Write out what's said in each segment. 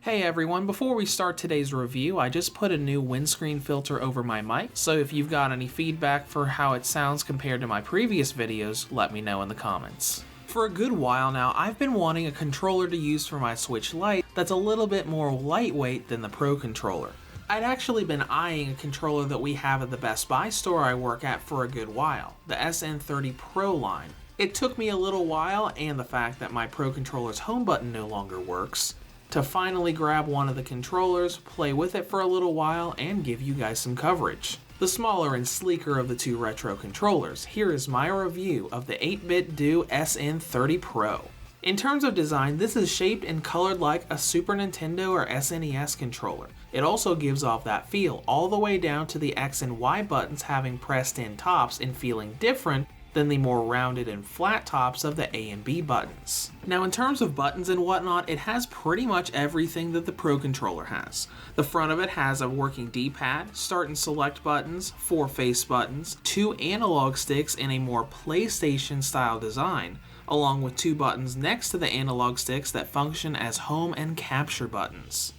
Hey everyone, before we start today's review, I just put a new windscreen filter over my mic, so if you've got any feedback for how it sounds compared to my previous videos, let me know in the comments. For a good while now, I've been wanting a controller to use for my Switch Lite that's a little bit more lightweight than the Pro controller. I'd actually been eyeing a controller that we have at the Best Buy store I work at for a good while, the SN30 Pro line. It took me a little while, and the fact that my Pro controller's home button no longer works, to finally grab one of the controllers, play with it for a little while, and give you guys some coverage. The smaller and sleeker of the two retro controllers, here is my review of the 8bitDo SN30 Pro. In terms of design, this is shaped and colored like a Super Nintendo or SNES controller. It also gives off that feel, all the way down to the X and Y buttons having pressed in tops and feeling different than the more rounded and flat tops of the A and B buttons. Now in terms of buttons and whatnot, it has pretty much everything that the Pro controller has. The front of it has a working D-pad, start and select buttons, 4 face buttons, 2 analog sticks in a more PlayStation style design, along with 2 buttons next to the analog sticks that function as home and capture buttons.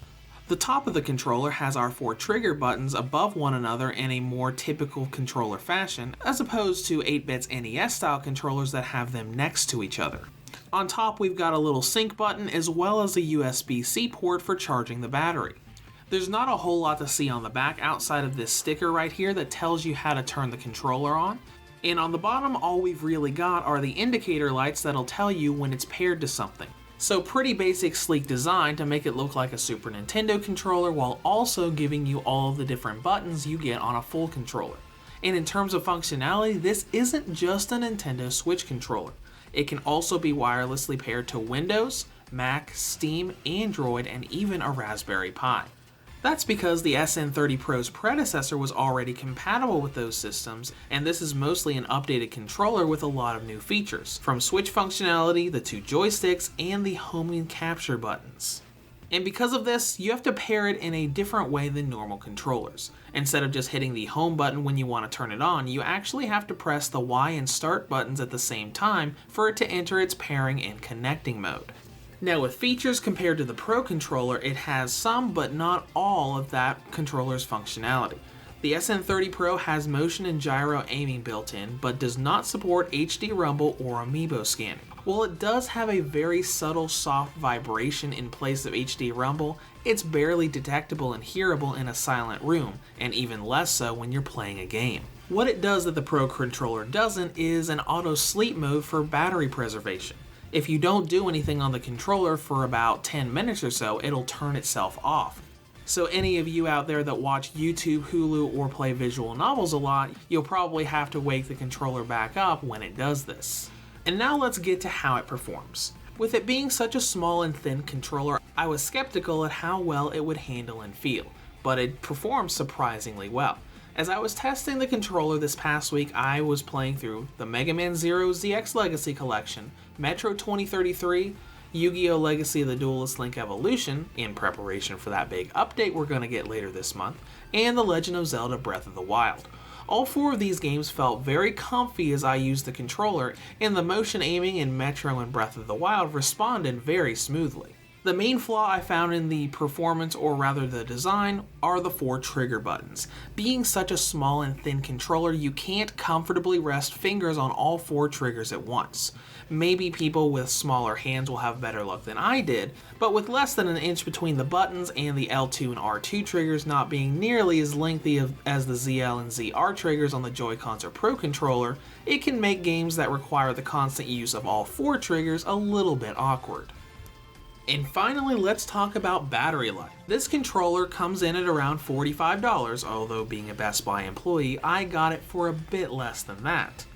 The top of the controller has our 4 trigger buttons above one another in a more typical controller fashion, as opposed to 8bit's NES style controllers that have them next to each other. On top we've got a little sync button as well as a USB-C port for charging the battery. There's not a whole lot to see on the back outside of this sticker right here that tells you how to turn the controller on. And on the bottom all we've really got are the indicator lights that'll tell you when it's paired to something. So pretty basic sleek design to make it look like a Super Nintendo controller while also giving you all of the different buttons you get on a full controller. And in terms of functionality, this isn't just a Nintendo Switch controller. It can also be wirelessly paired to Windows, Mac, Steam, Android, and even a Raspberry Pi. That's because the SN30 Pro's predecessor was already compatible with those systems, and this is mostly an updated controller with a lot of new features, from Switch functionality, the 2 joysticks, and the home and capture buttons. And because of this, you have to pair it in a different way than normal controllers. Instead of just hitting the home button when you want to turn it on, you actually have to press the Y and start buttons at the same time for it to enter its pairing and connecting mode. Now with features compared to the Pro controller, it has some but not all of that controller's functionality. The SN30 Pro has motion and gyro aiming built in, but does not support HD rumble or amiibo scanning. While it does have a very subtle soft vibration in place of HD rumble, it's barely detectable and hearable in a silent room, and even less so when you're playing a game. What it does that the Pro controller doesn't is an auto sleep mode for battery preservation. If you don't do anything on the controller for about 10 minutes or so, it'll turn itself off. So any of you out there that watch YouTube, Hulu, or play visual novels a lot, you'll probably have to wake the controller back up when it does this. And now let's get to how it performs. With it being such a small and thin controller, I was skeptical at how well it would handle and feel, but it performs surprisingly well. As I was testing the controller this past week, I was playing through the Mega Man Zero ZX Legacy Collection, Metro 2033, Yu-Gi-Oh! Legacy of the Duelist Link Evolution, in preparation for that big update we're going to get later this month, and The Legend of Zelda Breath of the Wild. All 4 of these games felt very comfy as I used the controller, and the motion aiming in Metro and Breath of the Wild responded very smoothly. The main flaw I found in the performance, or rather the design, are the 4 trigger buttons. Being such a small and thin controller, you can't comfortably rest fingers on all 4 triggers at once. Maybe people with smaller hands will have better luck than I did, but with less than an inch between the buttons and the L2 and R2 triggers not being nearly as lengthy as the ZL and ZR triggers on the Joy-Cons or Pro controller, it can make games that require the constant use of all 4 triggers a little bit awkward. And finally, let's talk about battery life. This controller comes in at around $45, although being a Best Buy employee, I got it for a bit less than that.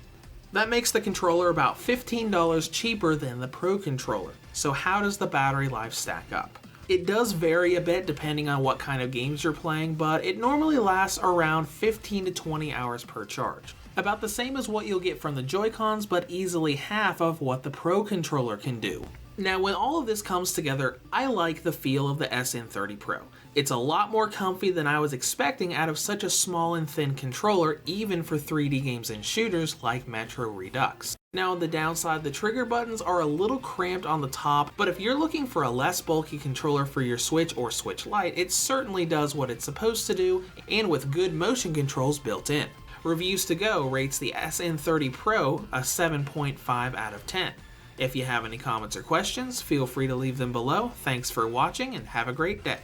That makes the controller about $15 cheaper than the Pro controller. So how does the battery life stack up? It does vary a bit depending on what kind of games you're playing, but it normally lasts around 15 to 20 hours per charge. About the same as what you'll get from the Joy-Cons, but easily half of what the Pro controller can do. Now when all of this comes together, I like the feel of the SN30 Pro. It's a lot more comfy than I was expecting out of such a small and thin controller, even for 3D games and shooters like Metro Redux. Now on the downside, the trigger buttons are a little cramped on the top, but if you're looking for a less bulky controller for your Switch or Switch Lite, it certainly does what it's supposed to do, and with good motion controls built in. Reviews to Go rates the SN30 Pro a 7.5 out of 10. If you have any comments or questions, feel free to leave them below. Thanks for watching and have a great day.